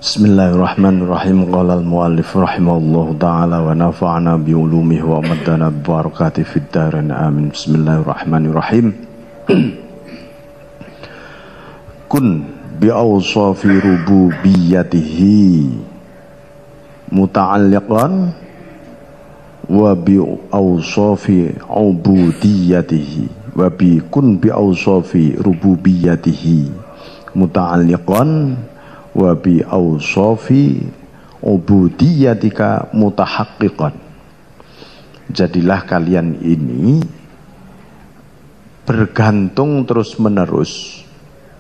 Bismillahirrahmanirrahim. Qala al-muallif rahimahullahu ta'ala wa nafa'ana bi ulumihi wa maddana barakati fid dharain amin. Bismillahirrahmanirrahim. Kun bi awsafi rububiyyatihi muta'alliqan wa bi awsafi ubudiyyatihi wa bi kun bi awsafi rububiyyatihi muta'alliqan wa bi awsafi ubudiyyatika mutahaqqiqan. Jadilah kalian ini bergantung terus menerus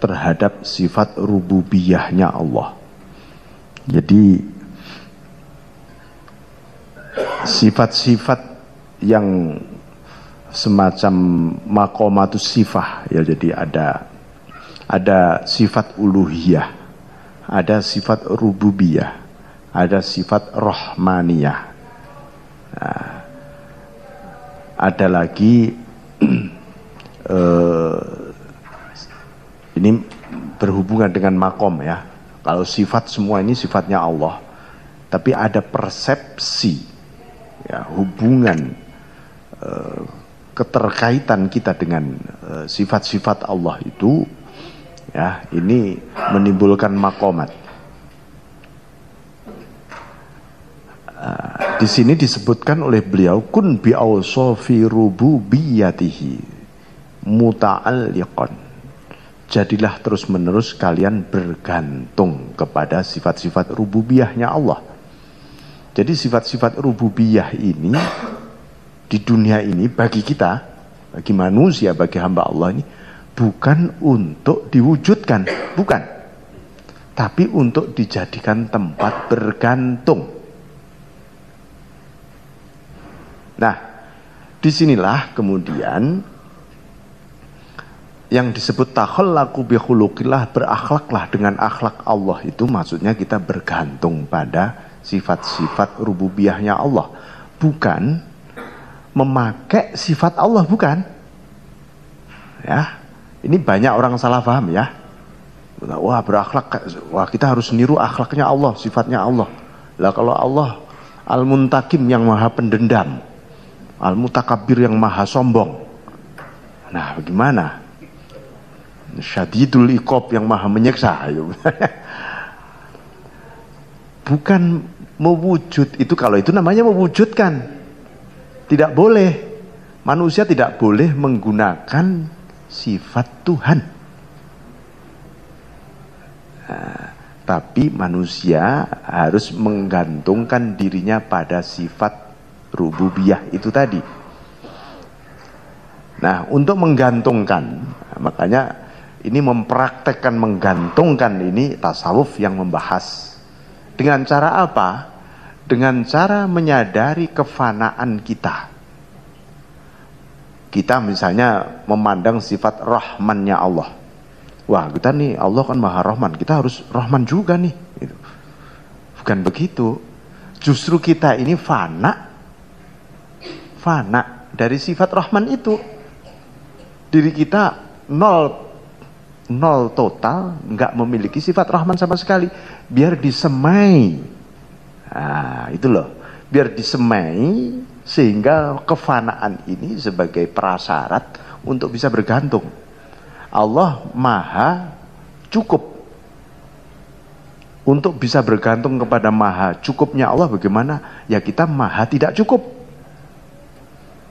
terhadap sifat rububiyahnya Allah. Jadi sifat-sifat yang semacam maqamatus sifah ya, jadi ada sifat uluhiyah, ada sifat rububiyah, ada sifat rahmaniyah. Nah, ada lagi ini berhubungan dengan makom ya. Kalau sifat semua ini sifatnya Allah, tapi ada persepsi ya, hubungan keterkaitan kita dengan sifat-sifat Allah itu ya, ini menimbulkan makomat. Di sini disebutkan oleh beliau kun bi awsafi rububiyyatihi muta'alliqan. Jadilah terus menerus kalian bergantung kepada sifat-sifat rububiyahnya Allah. Jadi sifat-sifat rububiyah ini di dunia ini bagi kita, bagi manusia, bagi hamba Allah ini bukan untuk diwujudkan, bukan, tapi untuk dijadikan tempat bergantung. Nah, disinilah kemudian yang disebut takhallaqu bi khuluqillah, berakhlaklah dengan akhlak Allah, itu maksudnya kita bergantung pada sifat-sifat rububiyahnya Allah, bukan memakai sifat Allah, bukan. Ya. Ini banyak orang salah paham ya. Wah, berakhlak, wah kita harus niru akhlaknya Allah, sifatnya Allah. Lah kalau Allah Al-Muntakim yang maha pendendam, Al-Mutakabbir yang maha sombong, nah bagaimana? Syadidul Iqab yang maha menyiksa. Bukan mewujud, itu kalau itu namanya mewujudkan. Tidak boleh. Manusia tidak boleh menggunakan sifat Tuhan. Nah, tapi manusia harus menggantungkan dirinya pada sifat rububiyah itu tadi. Nah, untuk menggantungkan, makanya ini mempraktekkan menggantungkan ini tasawuf yang membahas. Dengan cara apa? Dengan cara menyadari kefanaan kita. Kita misalnya memandang sifat rahmannya Allah. Wah, kita nih Allah kan maha rahman, kita harus rahman juga nih. Bukan begitu. Justru kita ini fana dari sifat rahman itu. Diri kita nol total, nggak memiliki sifat rahman sama sekali. Biar disemai. Nah, itu loh. Biar disemai sehingga kefanaan ini sebagai prasyarat untuk bisa bergantung. Allah maha cukup. Untuk bisa bergantung kepada maha cukupnya Allah bagaimana? Ya kita maha tidak cukup.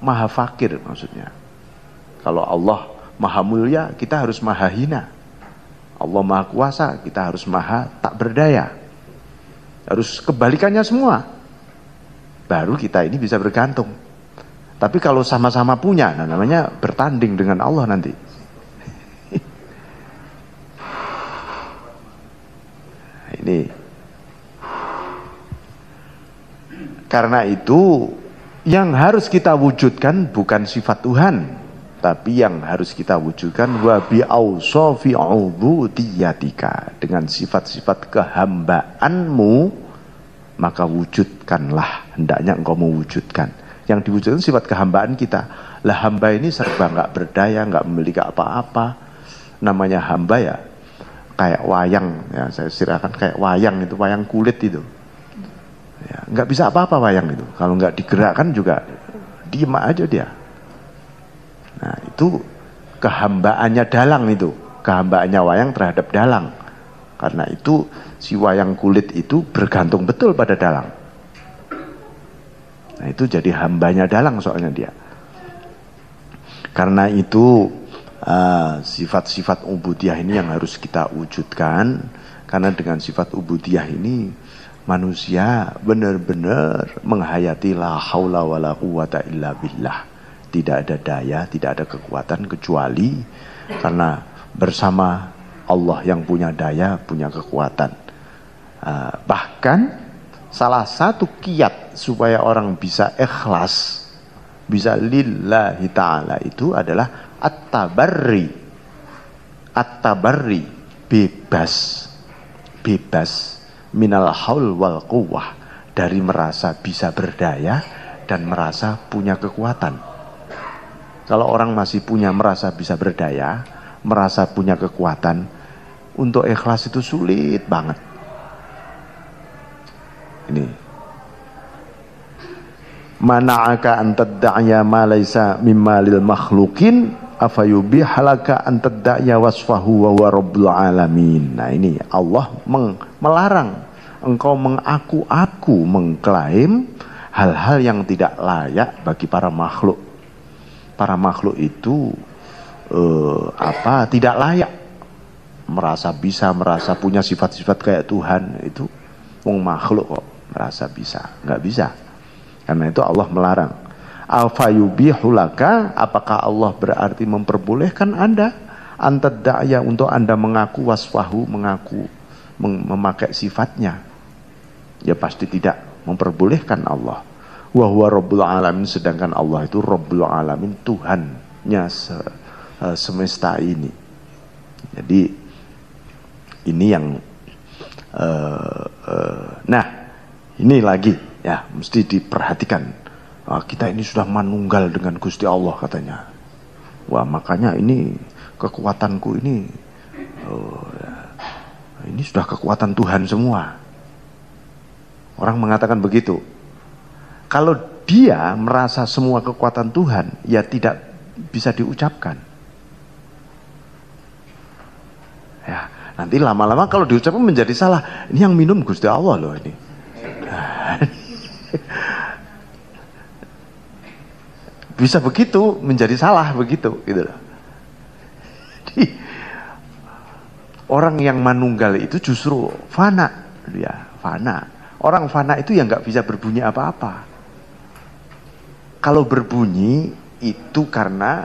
Maha fakir maksudnya. Kalau Allah maha mulia, kita harus maha hina. Allah maha kuasa, kita harus maha tak berdaya. Harus kebalikannya semua. Baru kita ini bisa bergantung. Tapi kalau sama-sama punya, nah namanya bertanding dengan Allah nanti. Ini. Karena itu yang harus kita wujudkan bukan sifat Tuhan, tapi yang harus kita wujudkan wa bi awsafi ubudiyyatika, dengan sifat-sifat kehambaanmu, maka wujudkanlah, hendaknya engkau mewujudkan. Yang diwujudkan sifat kehambaan kita. Lah hamba ini serba nggak berdaya, nggak memiliki apa-apa. Namanya hamba ya, kayak wayang, ya saya istilahkan kayak wayang itu, wayang kulit itu. Ya, nggak bisa apa-apa wayang itu. Kalau nggak digerakkan juga diem aja dia. Nah itu kehambaannya dalang itu, kehambaannya wayang terhadap dalang. Karena itu si wayang kulit itu bergantung betul pada dalang. Nah itu jadi hambanya dalang soalnya dia. Karena itu sifat-sifat ubudiyah ini yang harus kita wujudkan. Karena dengan sifat ubudiyah ini manusia benar-benar menghayati la haula wala quwata illa billah. Tidak ada daya, tidak ada kekuatan kecuali karena bersama Allah yang punya daya, punya kekuatan. Bahkan salah satu kiat supaya orang bisa ikhlas, bisa lillahi ta'ala itu adalah at-tabarri. At-tabarri, bebas minal haul wal quwwah, dari merasa bisa berdaya dan merasa punya kekuatan. Kalau orang masih merasa bisa berdaya, merasa punya kekuatan, untuk ikhlas itu sulit banget. Ini mana'aka an tad'aya ma laisa mimma lil makhluqin afayubihalaka an tad'aya wasfahu wa huwa rabbul alamin. Nah ini Allah melarang engkau mengaku-aku, mengklaim hal-hal yang tidak layak bagi para makhluk. Para makhluk itu tidak layak, merasa bisa, merasa punya sifat-sifat kayak Tuhan. Itu wong makhluk kok merasa bisa, nggak bisa. Karena itu Allah melarang. Afayubihulaka, apakah Allah berarti memperbolehkan Anda antadaya, untuk Anda mengaku wasfahu, mengaku memakai sifatnya? Ya pasti tidak memperbolehkan Allah. Wa huwa rabbul alamin, sedangkan Allah itu rabbul alamin, Tuhannya semesta ini. Jadi ini yang nah ini lagi ya mesti diperhatikan. Kita ini sudah manunggal dengan Gusti Allah katanya. Wah makanya ini kekuatanku ini sudah kekuatan Tuhan semua. Orang mengatakan begitu. Kalau dia merasa semua kekuatan Tuhan, ya tidak bisa diucapkan. Ya, nanti lama-lama kalau diucapkan menjadi salah. Ini yang minum Gusti Allah loh ini. Bisa begitu, menjadi salah begitu, gitu loh. Jadi, orang yang manunggal itu justru fana, dia fana. Orang fana itu yang nggak bisa berbunyi apa-apa. Kalau berbunyi itu karena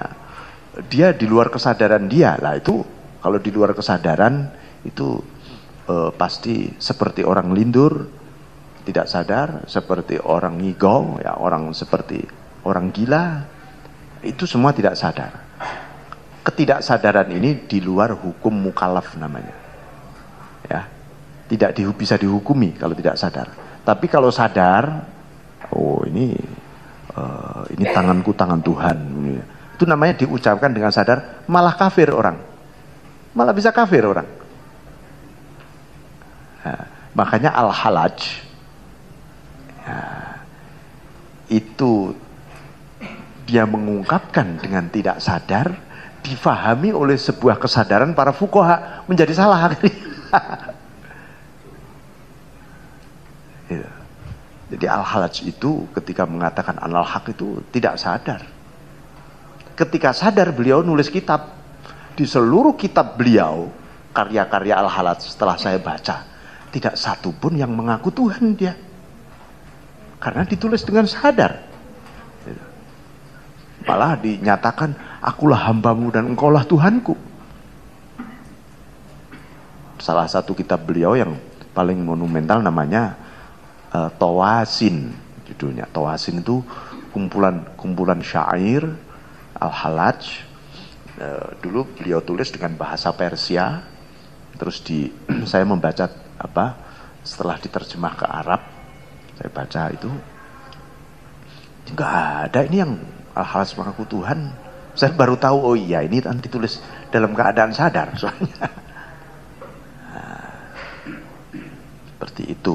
dia di luar kesadaran dia lah, itu kalau di luar kesadaran itu pasti seperti orang lindur tidak sadar, seperti orang ngigau ya, orang seperti orang gila, itu semua tidak sadar. Ketidaksadaran ini di luar hukum mukallaf namanya, ya tidak bisa dihukumi kalau tidak sadar. Tapi kalau sadar, oh ini tanganku tangan Tuhan. Itu namanya diucapkan dengan sadar, malah kafir orang. Malah bisa kafir orang. Nah, makanya al-halaj ya, itu dia mengungkapkan dengan tidak sadar, difahami oleh sebuah kesadaran para fuqaha menjadi salah. Gitu. Jadi al-halaj itu ketika mengatakan anal-haq itu tidak sadar. Ketika sadar beliau nulis kitab. Di seluruh kitab beliau, karya-karya al-halaj setelah saya baca, tidak satu pun yang mengaku Tuhan dia. Karena ditulis dengan sadar. Malah dinyatakan, akulah hambamu dan engkaulah Tuhanku. Salah satu kitab beliau yang paling monumental namanya Tawasin, judulnya. Tawasin itu kumpulan syair al-halaj. Dulu beliau tulis dengan bahasa Persia, terus saya membaca setelah diterjemah ke Arab, saya baca itu nggak ada ini yang al-halaj mengaku Tuhan. Saya baru tahu, oh iya ini nanti tulis dalam keadaan sadar soalnya. Seperti itu.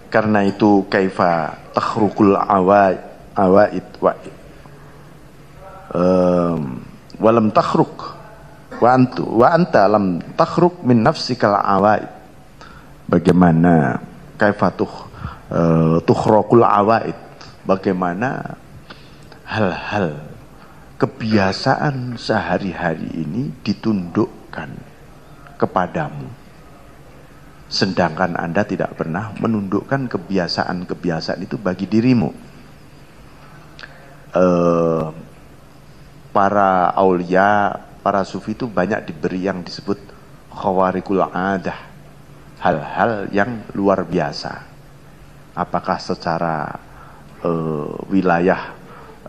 Karena itu kaifa takhrukul awaid walam takhruk wa anta lam takhruk min nafsikal awaid. Bagaimana kaifa tukhrukul awaid, bagaimana hal-hal kebiasaan sehari-hari ini ditundukkan kepadamu, sedangkan Anda tidak pernah menundukkan kebiasaan-kebiasaan itu bagi dirimu. Para aulia, para sufi itu banyak diberi yang disebut khawarikul adah, hal-hal yang luar biasa, apakah secara wilayah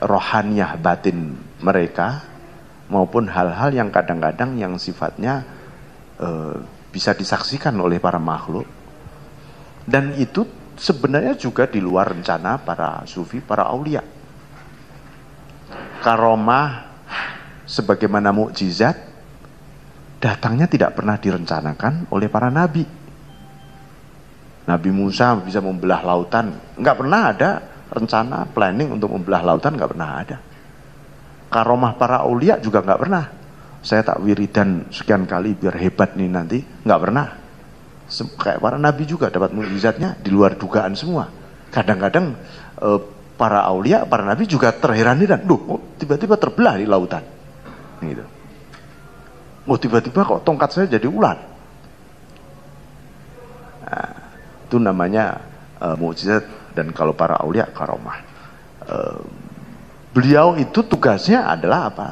rohaniyah batin mereka, maupun hal-hal yang kadang-kadang yang sifatnya bisa disaksikan oleh para makhluk, dan itu sebenarnya juga di luar rencana para sufi, para aulia. Karomah sebagaimana mukjizat datangnya tidak pernah direncanakan oleh para nabi. Nabi Musa bisa membelah lautan, nggak pernah ada rencana planning untuk membelah lautan, nggak pernah ada. Karomah para aulia juga nggak pernah. Saya tak wiridan sekian kali biar hebat nih nanti, nggak pernah. Kayak para nabi juga dapat mukjizatnya di luar dugaan semua. Kadang-kadang para aulia, para nabi juga terheran-heran, loh tiba-tiba terbelah di lautan, gitu. Oh tiba-tiba kok tongkat saya jadi ular. Nah, itu namanya mukjizat. Dan kalau para aulia karomah, beliau itu tugasnya adalah apa?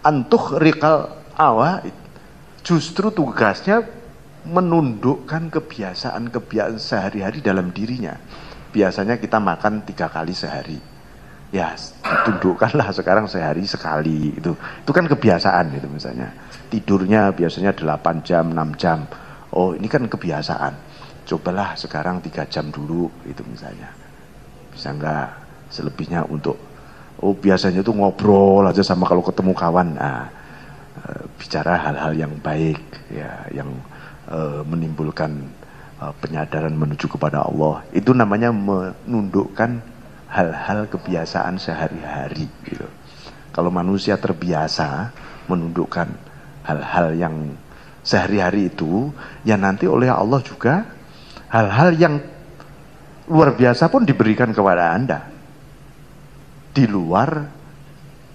Antuh rikal awaid, justru tugasnya menundukkan kebiasaan-kebiasaan sehari-hari dalam dirinya. Biasanya kita makan 3 kali sehari, ya tundukkanlah sekarang sehari sekali. Itu kan kebiasaan itu. Misalnya tidurnya biasanya 8 jam 6 jam, oh ini kan kebiasaan, cobalah sekarang 3 jam dulu itu misalnya. Bisa enggak selebihnya untuk biasanya tuh ngobrol aja sama kalau ketemu kawan, bicara hal-hal yang baik ya, yang menimbulkan penyadaran menuju kepada Allah. Itu namanya menundukkan hal-hal kebiasaan sehari-hari gitu. Kalau manusia terbiasa menundukkan hal-hal yang sehari-hari itu, ya nanti oleh Allah juga hal-hal yang luar biasa pun diberikan kepada Anda. Di luar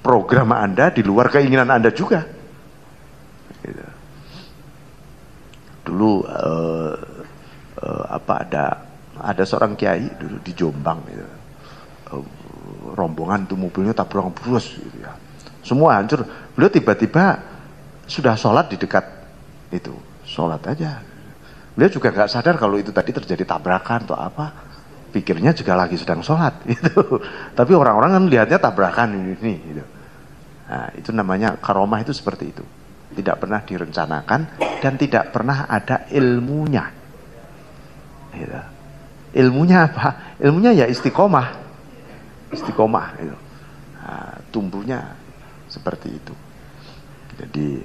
program Anda, di luar keinginan Anda juga. Gitu. Dulu ada seorang kiai dulu di Jombang, gitu. Rombongan tuh mobilnya tabrak brus, gitu ya. Semua hancur. Beliau tiba-tiba sudah sholat di dekat itu, sholat aja. Beliau juga nggak sadar kalau itu tadi terjadi tabrakan atau apa. Pikirnya juga lagi sedang sholat gitu. Tapi orang-orang kan lihatnya tabrakan ini gitu. Nah, itu namanya karomah, itu seperti itu. Tidak pernah direncanakan dan tidak pernah ada ilmunya. Gitu. Ilmunya apa? Ilmunya ya istiqomah. Istiqomah gitu. Nah, tumbuhnya seperti itu. Jadi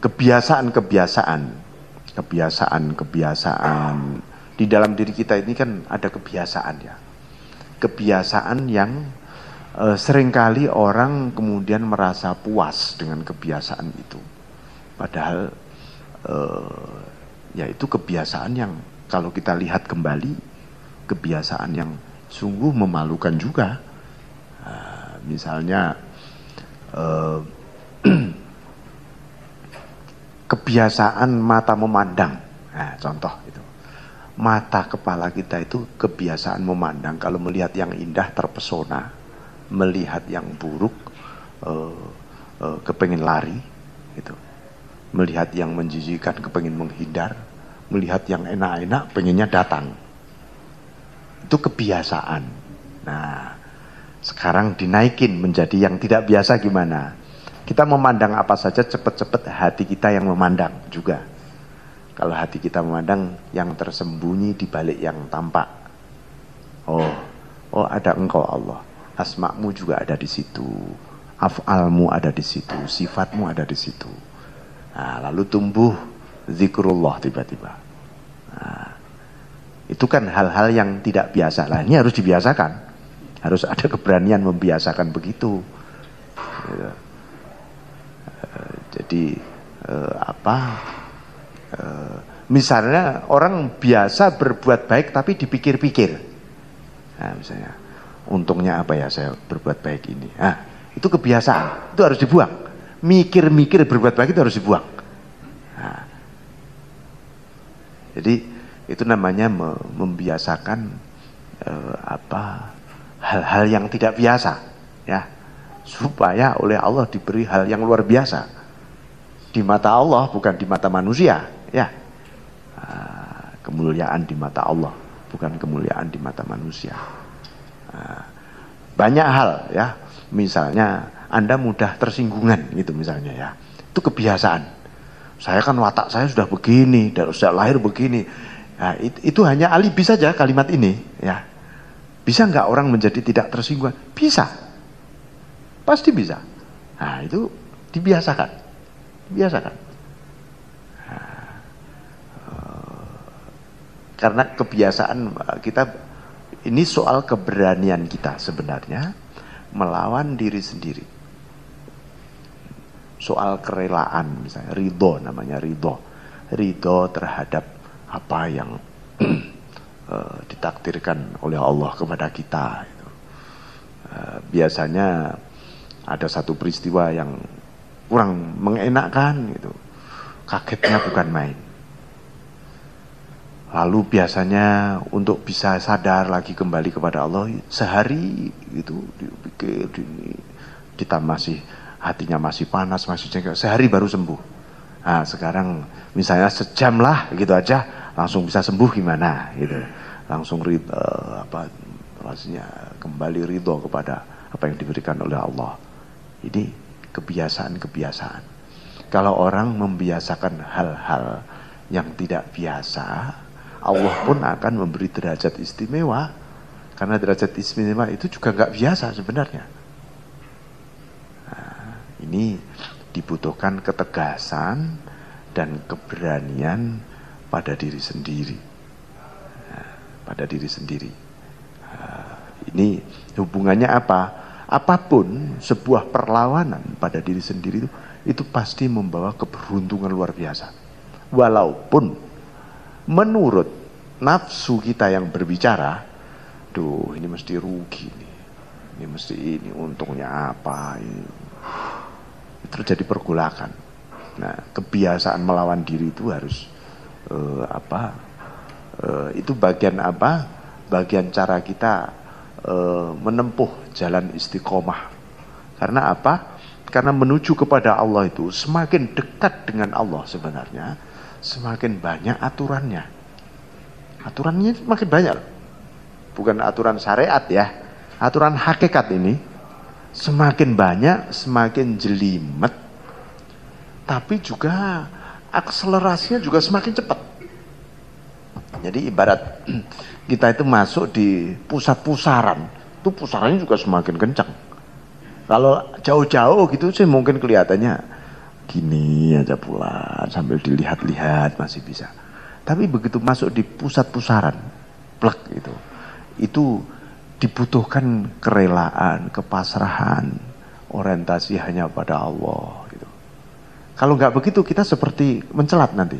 kebiasaan di dalam diri kita ini kan ada kebiasaan ya. Kebiasaan yang seringkali orang kemudian merasa puas dengan kebiasaan itu. Padahal ya itu kebiasaan yang kalau kita lihat kembali, kebiasaan yang sungguh memalukan juga. Misalnya kebiasaan mata memandang. Nah, contoh itu. Mata kepala kita itu kebiasaan memandang. Kalau melihat yang indah terpesona, melihat yang buruk kepengin lari, gitu. Melihat yang menjijikkan kepengin menghindar, melihat yang enak-enak pengennya datang. Itu kebiasaan. Nah, sekarang dinaikin menjadi yang tidak biasa gimana? Kita memandang apa saja cepat-cepat hati kita yang memandang juga. Kalau hati kita memandang yang tersembunyi di balik yang tampak. Oh ada Engkau Allah. asma'mu juga ada di situ, af'almu ada di situ, sifatmu ada di situ. Nah, lalu tumbuh zikrullah tiba-tiba. Nah, itu kan hal-hal yang tidak biasa. Lah ini harus dibiasakan, harus ada keberanian membiasakan begitu. Gitu. Jadi misalnya orang biasa berbuat baik tapi dipikir-pikir. Nah, misalnya untungnya apa ya saya berbuat baik ini. Nah, itu kebiasaan, itu harus dibuang. Mikir-mikir berbuat baik itu harus dibuang. Nah, jadi itu namanya membiasakan hal-hal yang tidak biasa, ya, supaya oleh Allah diberi hal yang luar biasa di mata Allah, bukan di mata manusia, ya. Kemuliaan di mata Allah, bukan kemuliaan di mata manusia. Banyak hal, ya, misalnya Anda mudah tersinggungan gitu misalnya, ya, itu kebiasaan. Saya kan watak saya sudah begini, dari sejak lahir begini. Nah, itu hanya alibi saja kalimat ini, ya. Bisa nggak orang menjadi tidak tersinggung? Bisa, pasti bisa. Nah, itu dibiasakan, biasakan. Karena kebiasaan kita ini soal keberanian kita sebenarnya melawan diri sendiri. Soal kerelaan, misalnya ridho, namanya ridho terhadap apa yang ditakdirkan oleh Allah kepada kita. Biasanya ada satu peristiwa yang kurang mengenakkan, gitu. Kagetnya bukan main. Lalu biasanya untuk bisa sadar lagi kembali kepada Allah sehari itu dipikir ditambah masih hatinya masih panas, masih jengkel, sehari baru sembuh. Nah, sekarang misalnya sejam lah gitu aja langsung bisa sembuh gimana gitu. Langsung rasanya kembali ridho kepada apa yang diberikan oleh Allah. Ini kebiasaan-kebiasaan. Kalau orang membiasakan hal-hal yang tidak biasa, Allah pun akan memberi derajat istimewa, karena derajat istimewa itu juga nggak biasa sebenarnya. Nah, ini dibutuhkan ketegasan dan keberanian pada diri sendiri. Nah, pada diri sendiri. Nah, ini hubungannya apa? Apapun sebuah perlawanan pada diri sendiri itu pasti membawa keberuntungan luar biasa. Walaupun menurut nafsu kita yang berbicara, duh ini mesti rugi nih, ini mesti ini, untungnya apa ini. Terjadi pergolakan. Nah, kebiasaan melawan diri itu harus itu bagian apa? Bagian cara kita menempuh jalan istiqomah. Karena apa? Karena menuju kepada Allah itu semakin dekat dengan Allah sebenarnya, semakin banyak aturannya. Aturannya semakin banyak. Bukan aturan syariat, ya. Aturan hakikat ini semakin banyak, semakin jelimet. Tapi juga akselerasinya juga semakin cepat. Jadi ibarat kita itu masuk di pusat pusaran, itu pusarannya juga semakin kencang. Kalau jauh-jauh gitu sih mungkin kelihatannya gini aja pula, sambil dilihat-lihat masih bisa. Tapi begitu masuk di pusat pusaran, plek itu dibutuhkan kerelaan, kepasrahan, orientasi hanya pada Allah gitu. Kalau nggak begitu kita seperti mencelat nanti,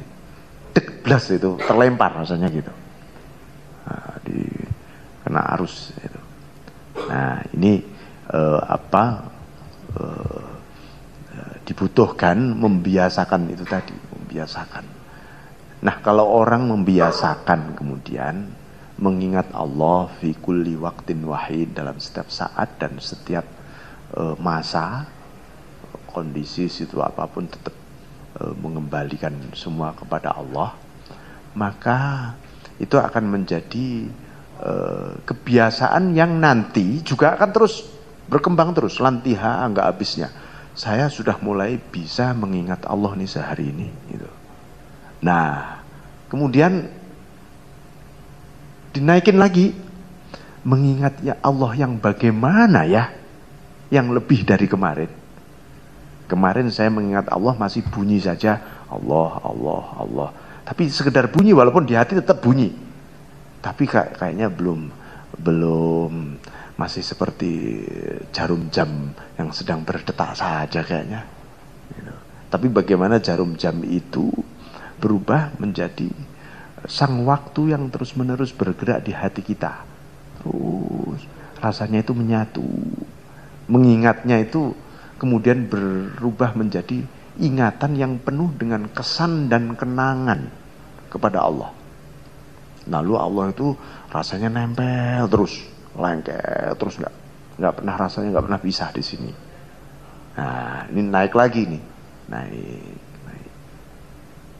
deglas itu terlempar rasanya gitu. Nah, kena arus itu. Nah ini dibutuhkan membiasakan itu tadi, membiasakan. Nah, kalau orang membiasakan kemudian mengingat Allah fi kulli waqtin wahid, dalam setiap saat dan setiap masa, kondisi situ apapun tetap mengembalikan semua kepada Allah, maka itu akan menjadi kebiasaan yang nanti juga akan terus berkembang terus, lantiha nggak habisnya. Saya sudah mulai bisa mengingat Allah nih sehari ini gitu. Nah, kemudian dinaikin lagi. mengingat ya Allah yang bagaimana ya, yang lebih dari kemarin. Kemarin saya mengingat Allah masih bunyi saja, Allah, Allah, Allah. Tapi sekedar bunyi, walaupun di hati tetap bunyi. Tapi kayaknya belum masih seperti jarum jam yang sedang berdetak saja kayaknya. Gitu. Tapi bagaimana jarum jam itu berubah menjadi sang waktu yang terus-menerus bergerak di hati kita. Terus rasanya itu menyatu. Mengingatnya itu kemudian berubah menjadi ingatan yang penuh dengan kesan dan kenangan kepada Allah. Lalu Allah itu rasanya nempel terus, lengket terus, nggak pernah, rasanya nggak pernah pisah di sini. Nah, ini naik lagi nih, naik.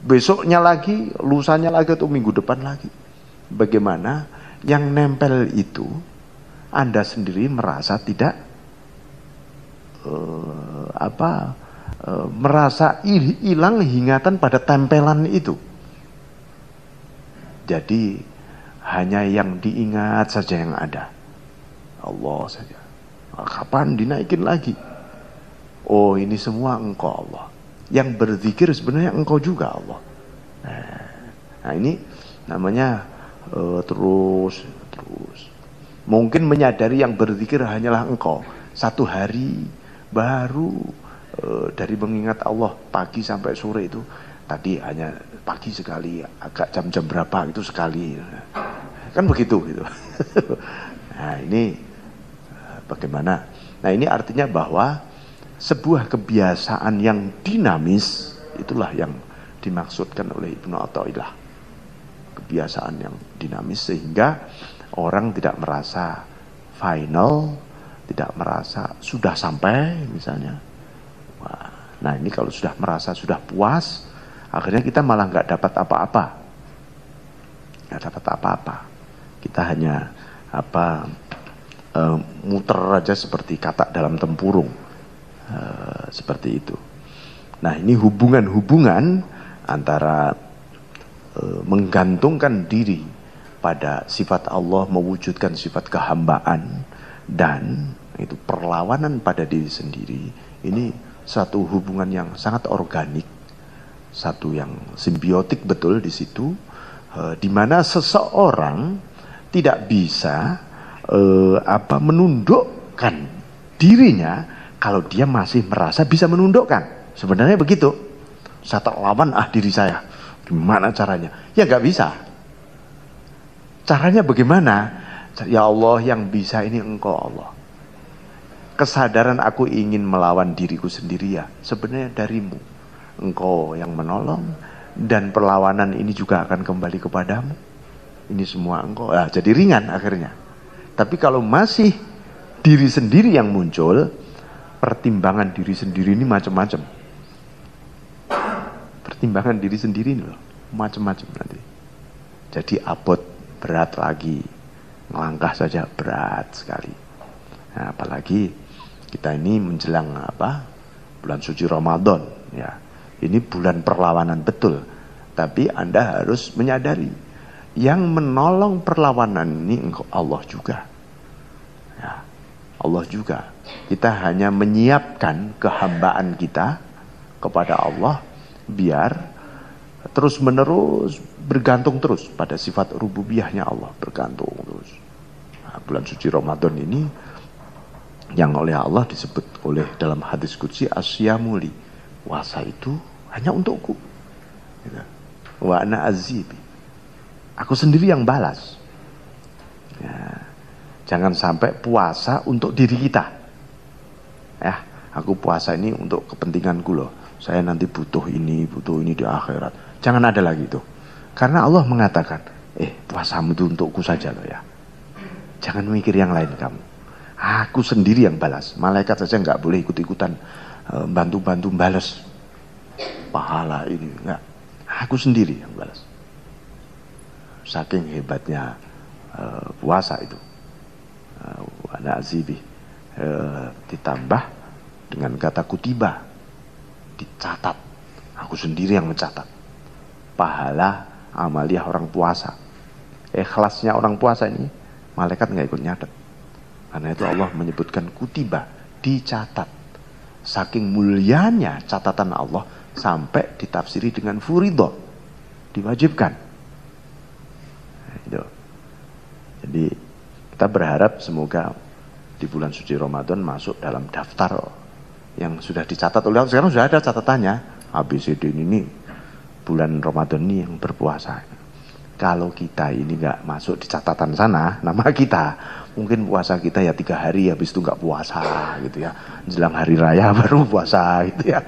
Besoknya lagi, lusanya lagi, atau minggu depan lagi. Bagaimana yang nempel itu Anda sendiri merasa tidak merasa hilang ingatan pada tempelan itu. Jadi hanya yang diingat saja yang ada, Allah saja. Kapan dinaikin lagi? Oh, ini semua Engkau Allah. Yang berzikir sebenarnya Engkau juga Allah. Nah ini namanya terus. Mungkin menyadari yang berzikir hanyalah Engkau. Satu hari baru dari mengingat Allah pagi sampai sore itu, tadi hanya pagi sekali, agak jam-jam berapa itu sekali, kan begitu gitu. Nah ini bagaimana? Nah ini artinya bahwa sebuah kebiasaan yang dinamis itulah yang dimaksudkan oleh Ibnu Athaillah. Kebiasaan yang dinamis sehingga orang tidak merasa final, tidak merasa sudah sampai misalnya. Nah ini kalau sudah merasa sudah puas, akhirnya kita malah nggak dapat apa-apa. Nggak dapat apa-apa. Kita hanya muter aja seperti katak dalam tempurung. Seperti itu. Nah ini hubungan-hubungan antara menggantungkan diri pada sifat Allah, mewujudkan sifat kehambaan, dan itu perlawanan pada diri sendiri. Ini satu hubungan yang sangat organik, satu yang simbiotik betul di situ, di mana seseorang tidak bisa menundukkan dirinya kalau dia masih merasa bisa menundukkan. Sebenarnya begitu. Saya tak lawan diri saya. Gimana caranya? Ya nggak bisa. Caranya bagaimana? Ya Allah, yang bisa ini Engkau Allah. Kesadaran aku ingin melawan diriku sendiri ya sebenarnya darimu. Engkau yang menolong, dan perlawanan ini juga akan kembali kepadamu. Ini semua Engkau. Jadi ringan akhirnya. Tapi kalau masih diri sendiri yang muncul, pertimbangan diri sendiri ini macam-macam. Pertimbangan diri sendiri ini loh, macam-macam nanti. Jadi abot, berat lagi. Ngelangkah saja berat sekali. Nah, apalagi kita ini menjelang bulan suci Ramadan ya. Ini bulan perlawanan betul. Tapi Anda harus menyadari yang menolong perlawanan ini Allah juga. Ya, Allah juga. Kita hanya menyiapkan kehambaan kita kepada Allah biar terus menerus bergantung terus pada sifat rububiyahnya Allah, bergantung terus. Nah, bulan suci Ramadan ini yang oleh Allah disebut oleh dalam hadis qudsi asyamuli, puasa itu hanya untukku. Wa ana azibi, aku sendiri yang balas. Ya, jangan sampai puasa untuk diri kita. Ya, aku puasa ini untuk kepentinganku loh. Saya nanti butuh ini di akhirat. Jangan ada lagi itu. Karena Allah mengatakan, puasamu itu untukku saja loh ya. Jangan mikir yang lain kamu. Aku sendiri yang balas. Malaikat saja nggak boleh ikut-ikutan bantu-bantu balas pahala ini, enggak. Aku sendiri yang balas. Saking hebatnya puasa itu. Ana azibi, ditambah dengan kata kutiba, dicatat. Aku sendiri yang mencatat pahala amaliah orang puasa. Ikhlasnya orang puasa ini malaikat nggak ikut nyatet. Karena itu Allah menyebutkan kutiba, dicatat. Saking mulianya catatan Allah sampai ditafsiri dengan furidho, diwajibkan. Nah, itu. Jadi kita berharap semoga di bulan suci Ramadan masuk dalam daftar yang sudah dicatat oleh Allah. Sekarang sudah ada catatannya, ABCD ini bulan Ramadan ini yang berpuasa. Kalau kita ini nggak masuk di catatan sana, nama kita, mungkin puasa kita ya 3 hari, habis itu nggak puasa gitu ya, jelang hari raya baru puasa gitu ya,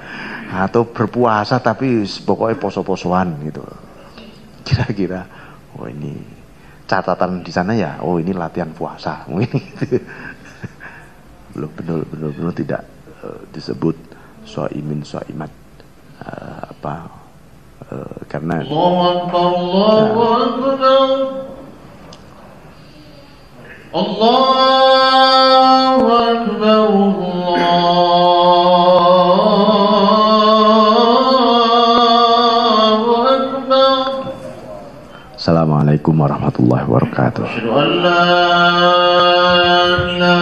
atau berpuasa tapi pokoknya poso-posoan gitu. Kira-kira, oh ini catatan di sana ya, oh ini latihan puasa mungkin gitu. Belum benar tidak disebut soimin soimat karena Allahu Akbar, Allahu Akbar, Allahu Akbar, Allahu Akbar. Assalamualaikum warahmatullahi wabarakatuh. Asyhadu an la ilaha